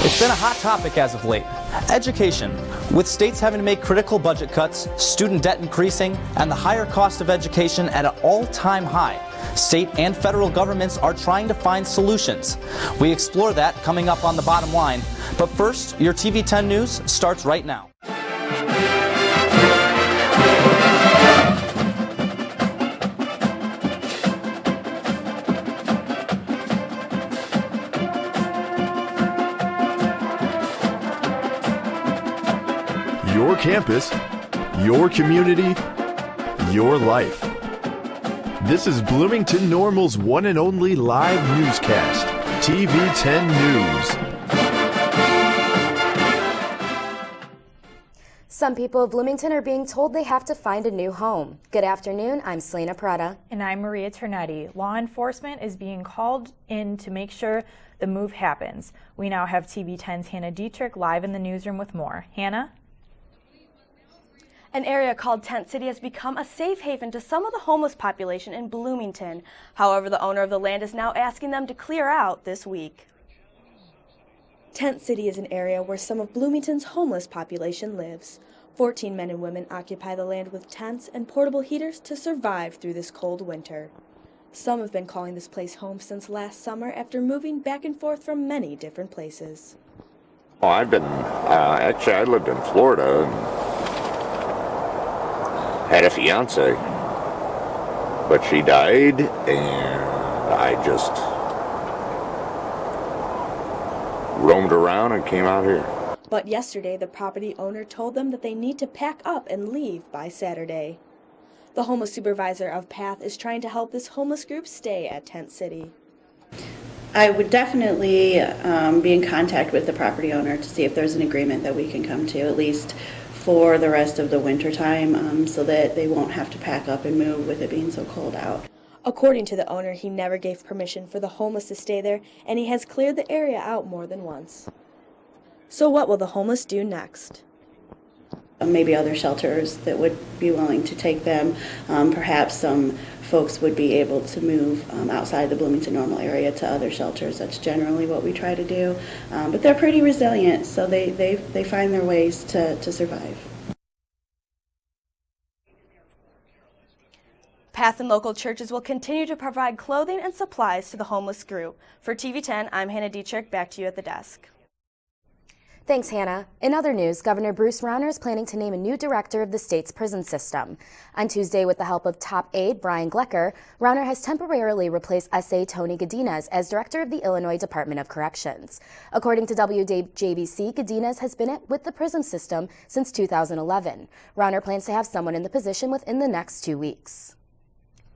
It's been a hot topic as of late. Education. With states having to make critical budget cuts, student debt increasing, and the higher cost of education at an all-time high, state and federal governments are trying to find solutions. We explore that coming up on The Bottom Line. But first, your TV-10 news starts right now. Your campus, your community, your life. This is Bloomington Normal's one and only live newscast, TV-10 News. Some people of Bloomington are being told they have to find a new home. Good afternoon, I'm Selena Prada. And I'm Maria Ternetti. Law enforcement is being called in to make sure the move happens. We now have TV-10's Hannah Dietrich live in the newsroom with more. Hannah? An area called Tent City has become a safe haven to some of the homeless population in Bloomington. However, the owner of the land is now asking them to clear out this week. Tent City is an area where some of Bloomington's homeless population lives. 14 men and women occupy the land with tents and portable heaters to survive through this cold winter. Some have been calling this place home since last summer after moving back and forth from many different places. Oh, I lived in Florida and had a fiance, but she died and I just roamed around and came out here. But yesterday, the property owner told them that they need to pack up and leave by Saturday. The homeless supervisor of PATH is trying to help this homeless group stay at Tent City. I would definitely be in contact with the property owner to see if there's an agreement that we can come to, at least for the rest of the winter time, so that they won't have to pack up and move with it being so cold out. According to the owner, he never gave permission for the homeless to stay there, and he has cleared the area out more than once. So what will the homeless do next? Maybe other shelters that would be willing to take them. Perhaps some folks would be able to move outside the Bloomington Normal area to other shelters. That's generally what we try to do. But they're pretty resilient, so they find their ways to survive. PATH and local churches will continue to provide clothing and supplies to the homeless group. For TV10, I'm Hannah Dietrich. Back to you at the desk. Thanks, Hannah. In other news, Governor Bruce Rauner is planning to name a new director of the state's prison system. On Tuesday, with the help of top aide Brian Glecker, Rauner has temporarily replaced S.A. Tony Godinez as director of the Illinois Department of Corrections. According to WJBC, Godinez has been with the prison system since 2011. Rauner plans to have someone in the position within the next 2 weeks.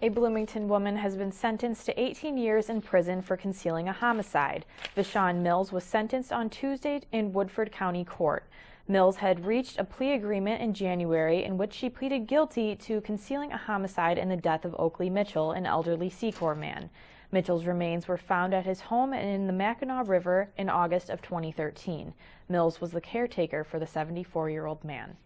A Bloomington woman has been sentenced to 18 years in prison for concealing a homicide. Vashon Mills was sentenced on Tuesday in Woodford County Court. Mills had reached a plea agreement in January in which she pleaded guilty to concealing a homicide in the death of Oakley Mitchell, an elderly Sea Corps man. Mitchell's remains were found at his home in the Mackinac River in August of 2013. Mills was the caretaker for the 74-year-old man.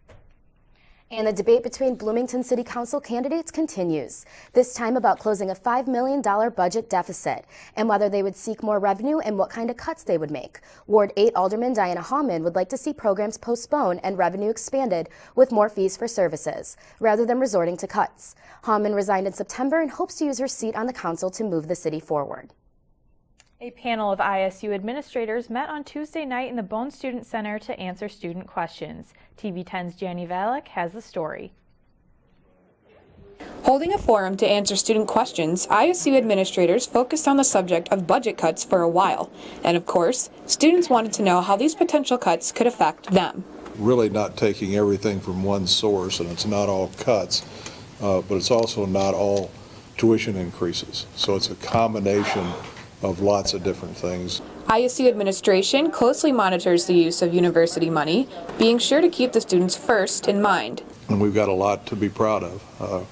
And the debate between Bloomington City Council candidates continues, this time about closing a $5 million budget deficit and whether they would seek more revenue and what kind of cuts they would make. Ward 8 Alderman Diana Hallman would like to see programs postponed and revenue expanded with more fees for services, rather than resorting to cuts. Hallman resigned in September and hopes to use her seat on the council to move the city forward. A panel of ISU administrators met on Tuesday night in the Bone Student Center to answer student questions. TV10's Jani Valek has the story. Holding a forum to answer student questions, ISU administrators focused on the subject of budget cuts for a while. And of course, students wanted to know how these potential cuts could affect them. Really not taking everything from one source, and it's not all cuts, but it's also not all tuition increases. So it's a combination of lots of different things. ISU administration closely monitors the use of university money, being sure to keep the students first in mind. And we've got a lot to be proud of.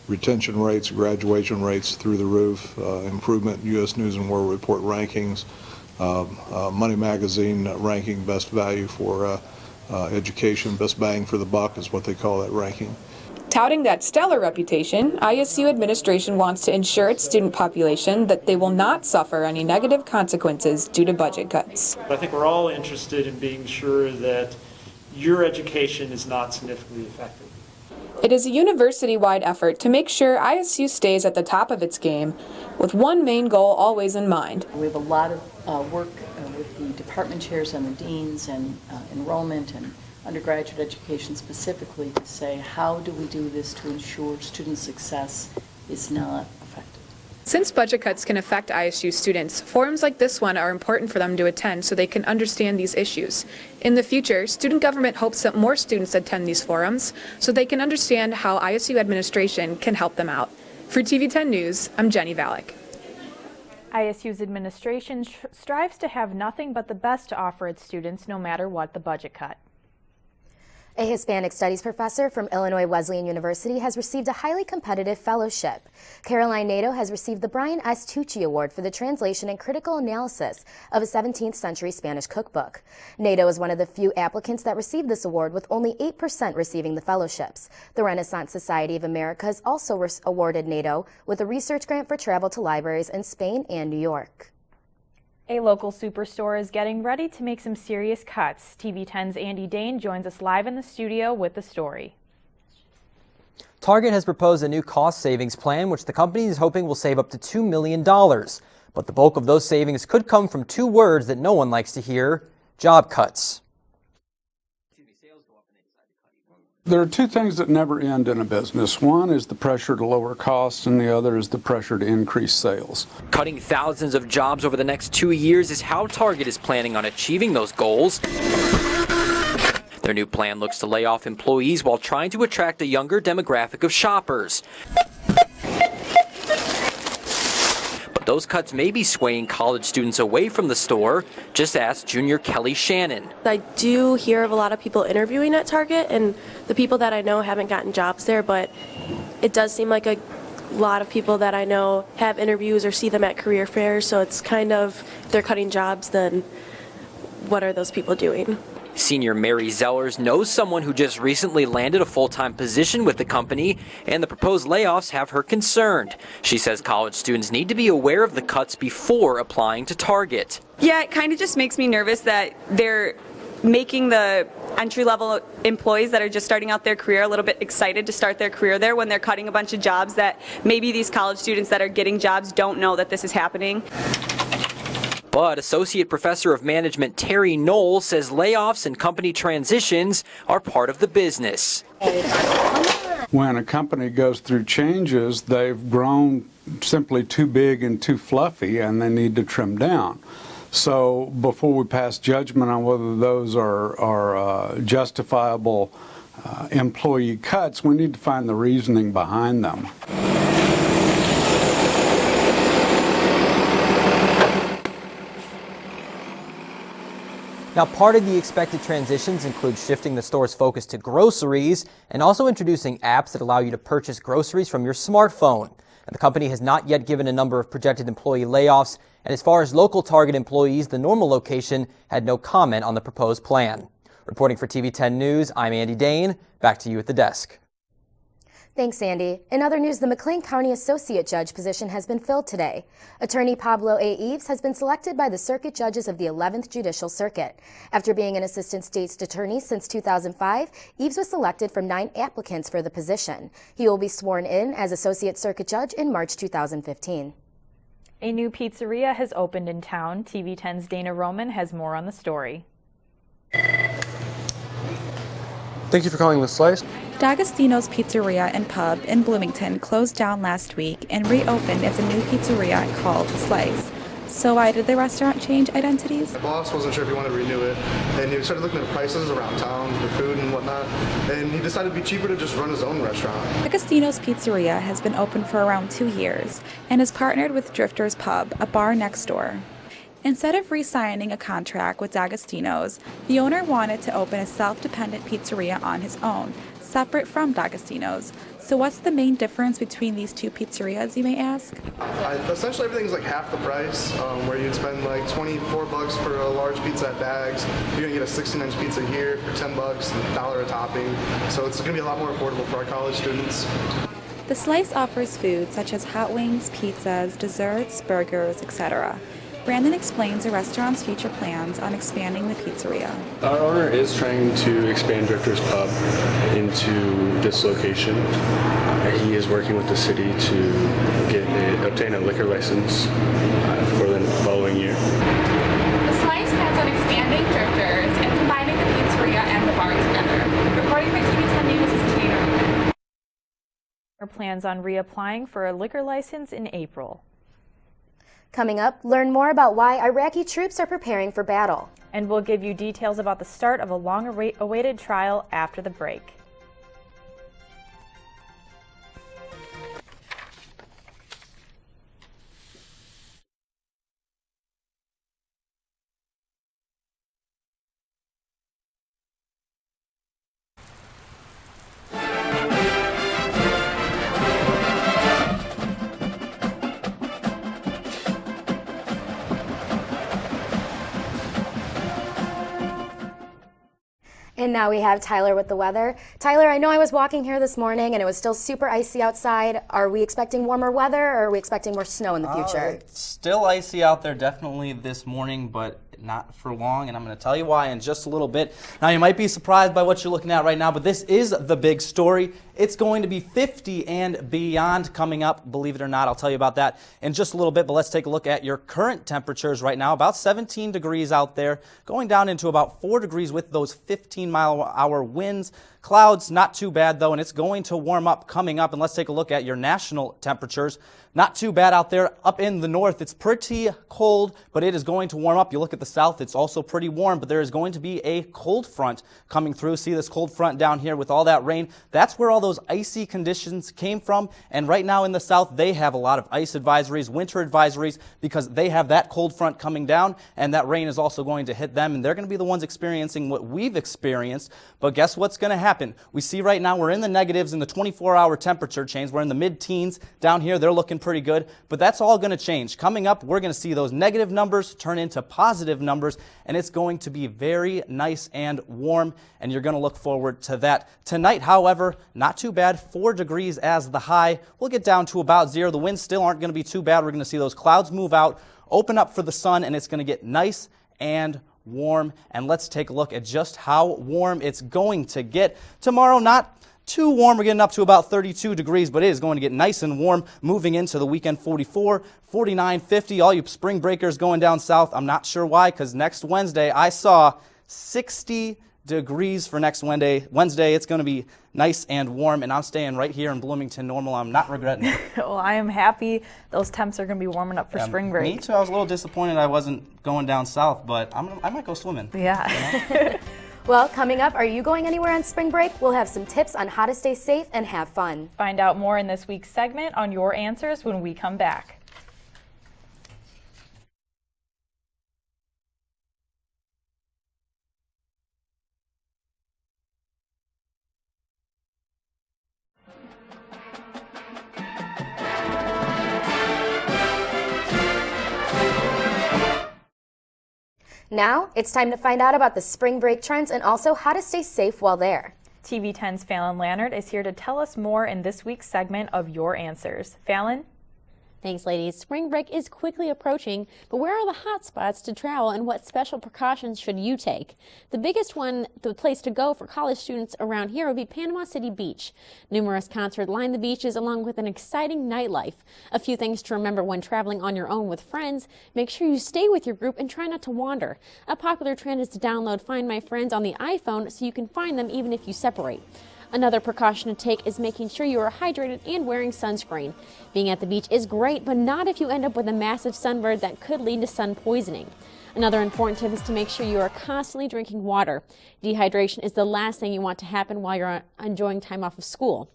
Retention rates, graduation rates through the roof, improvement in U.S. News and World Report rankings, Money Magazine ranking best value for education, best bang for the buck is what they call that ranking. Touting that stellar reputation, ISU administration wants to ensure its student population that they will not suffer any negative consequences due to budget cuts. I think we're all interested in being sure that your education is not significantly affected. It is a university-wide effort to make sure ISU stays at the top of its game, with one main goal always in mind. We have a lot of work with the department chairs and the deans and enrollment and undergraduate education specifically to say, how do we do this to ensure student success is not affected? Since budget cuts can affect ISU students, forums like this one are important for them to attend so they can understand these issues. In the future, student government hopes that more students attend these forums so they can understand how ISU administration can help them out. For TV-10 News, I'm Jenny Valek. ISU's administration strives to have nothing but the best to offer its students no matter what the budget cut. A Hispanic Studies professor from Illinois Wesleyan University has received a highly competitive fellowship. Caroline Nato has received the Brian S. Tucci Award for the translation and critical analysis of a 17th century Spanish cookbook. Nato is one of the few applicants that received this award, with only 8% receiving the fellowships. The Renaissance Society of America has also awarded Nato with a research grant for travel to libraries in Spain and New York. A local superstore is getting ready to make some serious cuts. TV-10's Andy Dane joins us live in the studio with the story. Target has proposed a new cost savings plan, which the company is hoping will save up to $2 million. But the bulk of those savings could come from two words that no one likes to hear: job cuts. There are two things that never end in a business. One is the pressure to lower costs, and the other is the pressure to increase sales. Cutting thousands of jobs over the next 2 years is how Target is planning on achieving those goals. Their new plan looks to lay off employees while trying to attract a younger demographic of shoppers. But those cuts may be swaying college students away from the store. Just ask junior Kelly Shannon. I do hear of a lot of people interviewing at Target, and the people that I know haven't gotten jobs there, but it does seem like a lot of people that I know have interviews or see them at career fairs, so it's kind of, if they're cutting jobs, then what are those people doing? Senior Mary Zellers knows someone who just recently landed a full-time position with the company, and the proposed layoffs have her concerned. She says college students need to be aware of the cuts before applying to Target. Yeah, it kind of just makes me nervous that they're making the entry-level employees that are just starting out their career a little bit excited to start their career there when they're cutting a bunch of jobs that maybe these college students that are getting jobs don't know that this is happening. But Associate Professor of Management Terry Knoll says layoffs and company transitions are part of the business. When a company goes through changes, they've grown simply too big and too fluffy, and they need to trim down. So before we pass judgment on whether those are justifiable employee cuts, we need to find the reasoning behind them. Now, part of the expected transitions include shifting the store's focus to groceries and also introducing apps that allow you to purchase groceries from your smartphone. And the company has not yet given a number of projected employee layoffs, and as far as local Target employees, the Normal location had no comment on the proposed plan. Reporting for TV-10 News, I'm Andy Dane. Back to you at the desk. Thanks, Andy. In other news, the McLean County Associate Judge position has been filled today. Attorney Pablo A. Eves has been selected by the circuit judges of the 11th Judicial Circuit. After being an assistant state's attorney since 2005, Eves was selected from 9 applicants for the position. He will be sworn in as Associate Circuit Judge in March 2015. A new pizzeria has opened in town. TV-10's Dana Roman has more on the story. Thank you for calling The Slice. D'Agostino's Pizzeria and Pub in Bloomington closed down last week and reopened as a new pizzeria called The Slice. So why did the restaurant change identities? My boss wasn't sure if he wanted to renew it, and he started looking at prices around town for food and whatnot, and he decided it'd be cheaper to just run his own restaurant. D'Agostino's Pizzeria has been open for around 2 years and is partnered with Drifter's Pub, a bar next door. Instead of re-signing a contract with D'Agostino's, the owner wanted to open a self-dependent pizzeria on his own, separate from D'Agostino's. So what's the main difference between these two pizzerias, you may ask? Essentially everything's like half the price, where you'd spend like $24 for a large pizza at Dags. You're gonna get a 16-inch pizza here for $10, $1 a topping. So it's gonna be a lot more affordable for our college students. The Slice offers food such as hot wings, pizzas, desserts, burgers, etc. Brandon explains the restaurant's future plans on expanding the pizzeria. Our owner is trying to expand Drifter's Pub into this location. He is working with the city to obtain a liquor license for the following year. The Slice plans on expanding Drifters and combining the pizzeria and the bar together. Reporting for TV-10 News is Katina. Our plans on reapplying for a liquor license in April. Coming up, learn more about why Iraqi troops are preparing for battle. And we'll give you details about the start of a long-awaited trial after the break. And now we have Tyler with the weather. Tyler, I know I was walking here this morning and it was still super icy outside. Are we expecting warmer weather or are we expecting more snow in the future? It's still icy out there definitely this morning, but not for long, and I'm going to tell you why in just a little bit. Now, you might be surprised by what you're looking at right now, but this is the big story. It's going to be 50 and beyond coming up, believe it or not. I'll tell you about that in just a little bit, but let's take a look at your current temperatures right now. About 17 degrees out there, going down into about 4 degrees with those 15-mile-an-hour winds. Clouds, not too bad, though, and it's going to warm up coming up. And let's take a look at your national temperatures. Not too bad out there. Up in the north, it's pretty cold, but it is going to warm up. You look at the south, it's also pretty warm, but there is going to be a cold front coming through. See this cold front down here with all that rain? That's where all those icy conditions came from. And right now in the south, they have a lot of ice advisories, winter advisories, because they have that cold front coming down, and that rain is also going to hit them, and they're going to be the ones experiencing what we've experienced. But guess what's going to happen? We see right now we're in the negatives in the 24-hour temperature change. We're in the mid-teens. Down here, they're looking pretty good, but that's all going to change. Coming up, we're going to see those negative numbers turn into positive numbers, and it's going to be very nice and warm, and you're going to look forward to that. Tonight, however, not too bad. 4 degrees as the high. We'll get down to about 0. The winds still aren't going to be too bad. We're going to see those clouds move out, open up for the sun, and it's going to get nice and warm. And let's take a look at just how warm it's going to get. Tomorrow, not too warm. We're getting up to about 32 degrees, but it is going to get nice and warm moving into the weekend. 44, 49, 50. All you spring breakers going down south, I'm not sure why, because next Wednesday I saw 60 degrees for next Wednesday. It's going to be nice and warm, and I'm staying right here in Bloomington Normal. I'm not regretting it. Well, I am happy those temps are going to be warming up for spring break. Me too. I was a little disappointed I wasn't going down south, but I might go swimming. Yeah. You know? Well, coming up, are you going anywhere on spring break? We'll have some tips on how to stay safe and have fun. Find out more in this week's segment on Your Answers when we come back. Now, it's time to find out about the spring break trends and also how to stay safe while there. TV-10's Fallon Lannert is here to tell us more in this week's segment of Your Answers. Fallon? Thanks, ladies. Spring break is quickly approaching, but where are the hot spots to travel and what special precautions should you take? The biggest one, the place to go for college students around here would be Panama City Beach. Numerous concerts line the beaches along with an exciting nightlife. A few things to remember when traveling on your own with friends. Make sure you stay with your group and try not to wander. A popular trend is to download Find My Friends on the iPhone so you can find them even if you separate. Another precaution to take is making sure you are hydrated and wearing sunscreen. Being at the beach is great, but not if you end up with a massive sunburn that could lead to sun poisoning. Another important tip is to make sure you are constantly drinking water. Dehydration is the last thing you want to happen while you're enjoying time off of school.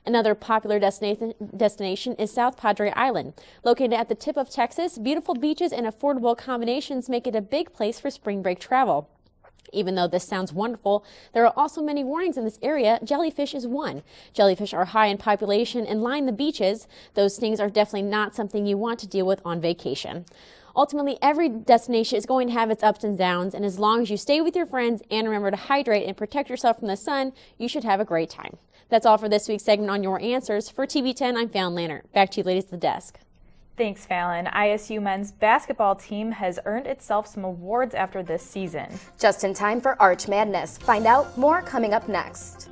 Another popular destination is South Padre Island. Located at the tip of Texas, beautiful beaches and affordable accommodations make it a big place for spring break travel. Even though this sounds wonderful, there are also many warnings in this area. Jellyfish is one. Jellyfish are high in population and line the beaches. Those things are definitely not something you want to deal with on vacation. Ultimately, every destination is going to have its ups and downs, and as long as you stay with your friends and remember to hydrate and protect yourself from the sun, you should have a great time. That's all for this week's segment on Your Answers. For TV10, I'm Fallon Lannert. Back to you ladies at the desk. Thanks, Fallon. ISU men's basketball team has earned itself some awards after this season. Just in time for Arch Madness. Find out more coming up next.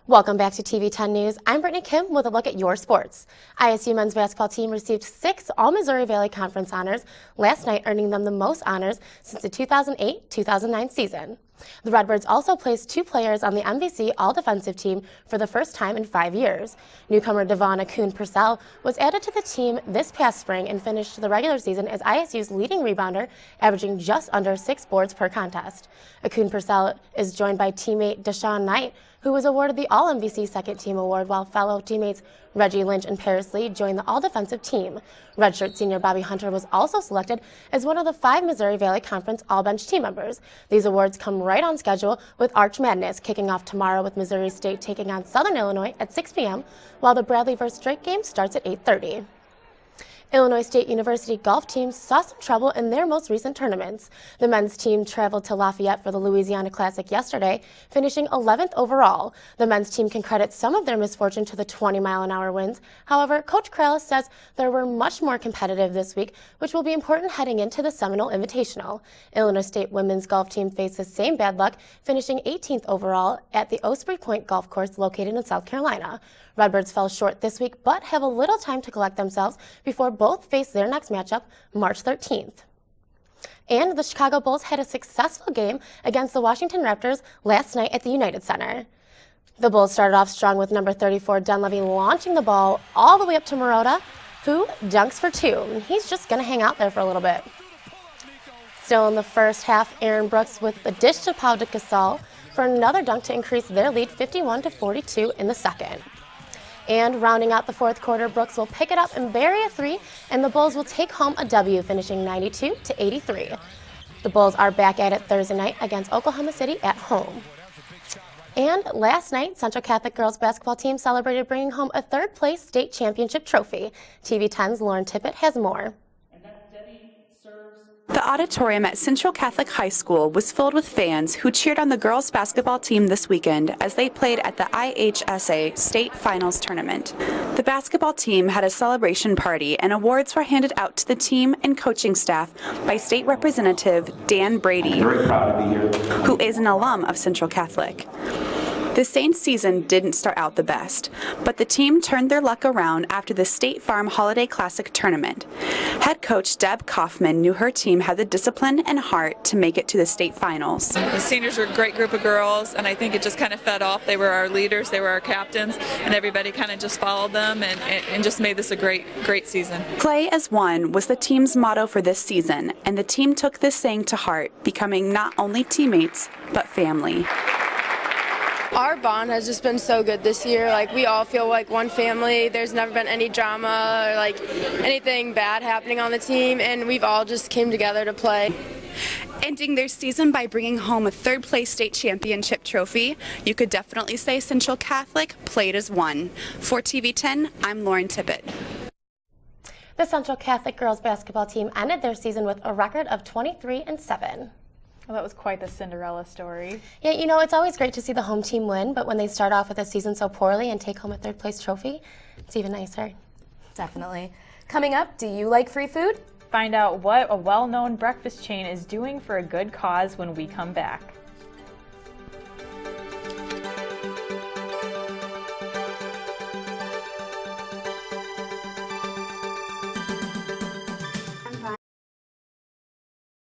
Welcome back to TV10 News. I'm Brittany Kim with a look at your sports. ISU men's basketball team received 6 All-Missouri Valley Conference honors last night, earning them the most honors since the 2008-2009 season. The Redbirds also placed 2 players on the MVC All-Defensive team for the first time in 5 years. Newcomer Devon Akun-Purcell was added to the team this past spring and finished the regular season as ISU's leading rebounder, averaging just under 6 boards per contest. Akun-Purcell is joined by teammate Deshaun Knight, who was awarded the All-MVC Second Team Award, while fellow teammates Reggie Lynch and Paris Lee joined the All-Defensive team. Redshirt senior Bobby Hunter was also selected as one of the 5 Missouri Valley Conference All-Bench team members. These awards come right on schedule, with Arch Madness kicking off tomorrow with Missouri State taking on Southern Illinois at 6 p.m., while the Bradley vs. Drake game starts at 8:30. Illinois State University golf teams saw some trouble in their most recent tournaments. The men's team traveled to Lafayette for the Louisiana Classic yesterday, finishing 11th overall. The men's team can credit some of their misfortune to the 20-mile-an-hour winds. However, Coach Krales says they were much more competitive this week, which will be important heading into the Seminole Invitational. Illinois State women's golf team faced the same bad luck, finishing 18th overall at the Osprey Point Golf Course located in South Carolina. Redbirds fell short this week, but have a little time to collect themselves before both face their next matchup March 13th. And the Chicago Bulls had a successful game against the Washington Raptors last night at the United Center. The Bulls started off strong with number 34 Dunleavy launching the ball all the way up to Marotta, who dunks for 2. He's just going to hang out there for a little bit. Still in the first half, Aaron Brooks with a dish to Pau de Gasol for another dunk to increase their lead 51-42 in the second. And rounding out the fourth quarter, Brooks will pick it up and bury a 3, and the Bulls will take home a W, finishing 92-83. The Bulls are back at it Thursday night against Oklahoma City at home. And last night, Central Catholic girls basketball team celebrated bringing home a third-place state championship trophy. TV10's Lauren Tippett has more. The auditorium at Central Catholic High School was filled with fans who cheered on the girls' basketball team this weekend as they played at the IHSA State Finals Tournament. The basketball team had a celebration party and awards were handed out to the team and coaching staff by State Representative Dan Brady, who is an alum of Central Catholic. The Saints season didn't start out the best, but the team turned their luck around after the State Farm Holiday Classic tournament. Head coach Deb Kaufman knew her team had the discipline and heart to make it to the state finals. The seniors were a great group of girls, and I think it just kind of fed off. They were our leaders, they were our captains, and everybody kind of just followed them and just made this a great season. Play as one was the team's motto for this season, and the team took this saying to heart, becoming not only teammates, but family. Our bond has just been so good this year. Like, we all feel like one family. There's never been any drama or like anything bad happening on the team, and we've all just came together to play. Ending their season by bringing home a third-place state championship trophy, you could definitely say Central Catholic played as one. For TV10, I'm Lauren Tippett. The Central Catholic girls basketball team ended their season with a record of 23-7. Well, that was quite the Cinderella story. Yeah, you know, it's always great to see the home team win, but when they start off with a season so poorly and take home a third-place trophy, it's even nicer. Definitely. Coming up, do you like free food? Find out what a well-known breakfast chain is doing for a good cause when we come back.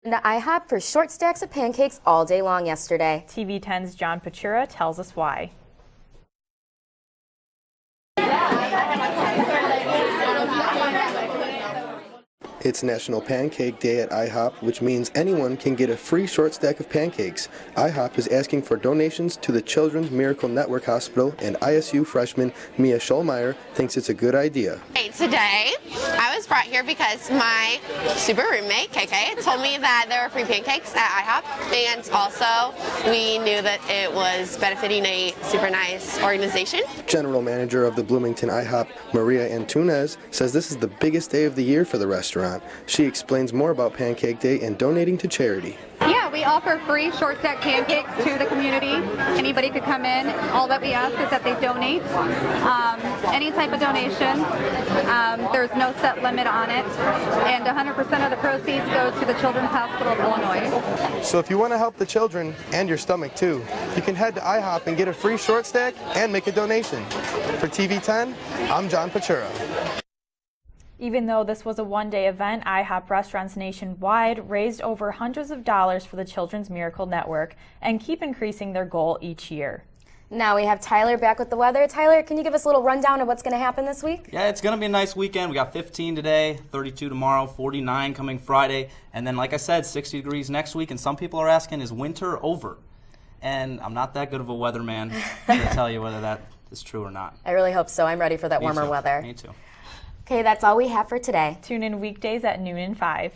To IHOP for short stacks of pancakes all day long yesterday. TV-10's John Pachura tells us why. It's National Pancake Day at IHOP, which means anyone can get a free short stack of pancakes. IHOP is asking for donations to the Children's Miracle Network Hospital, and ISU freshman Mia Schollmeyer thinks it's a good idea. Today, I was brought here because my super roommate, KK, told me that there were free pancakes at IHOP, and also we knew that it was benefiting a super nice organization. General Manager of the Bloomington IHOP, Maria Antunes, says this is the biggest day of the year for the restaurant. She explains more about Pancake Day and donating to charity. Yeah, we offer free short stack pancakes to the community. Anybody could come in. All that we ask is that they donate. Any type of donation. There's no set limit on it. And 100% of the proceeds go to the Children's Hospital of Illinois. So if you want to help the children and your stomach too, you can head to IHOP and get a free short stack and make a donation. For TV-10, I'm John Pachura. Even though this was a one-day event, IHOP restaurants nationwide raised over hundreds of dollars for the Children's Miracle Network and keep increasing their goal each year. Now we have Tyler back with the weather. Tyler, can you give us a little rundown of what's going to happen this week? Yeah, it's going to be a nice weekend. We got 15 today, 32 tomorrow, 49 coming Friday, and then like I said, 60 degrees next week. And some people are asking, is winter over? And I'm not that good of a weatherman to tell you whether that is true or not. I really hope so. I'm ready for that warmer weather. Me too. Okay, that's all we have for today. Tune in weekdays at noon and 5.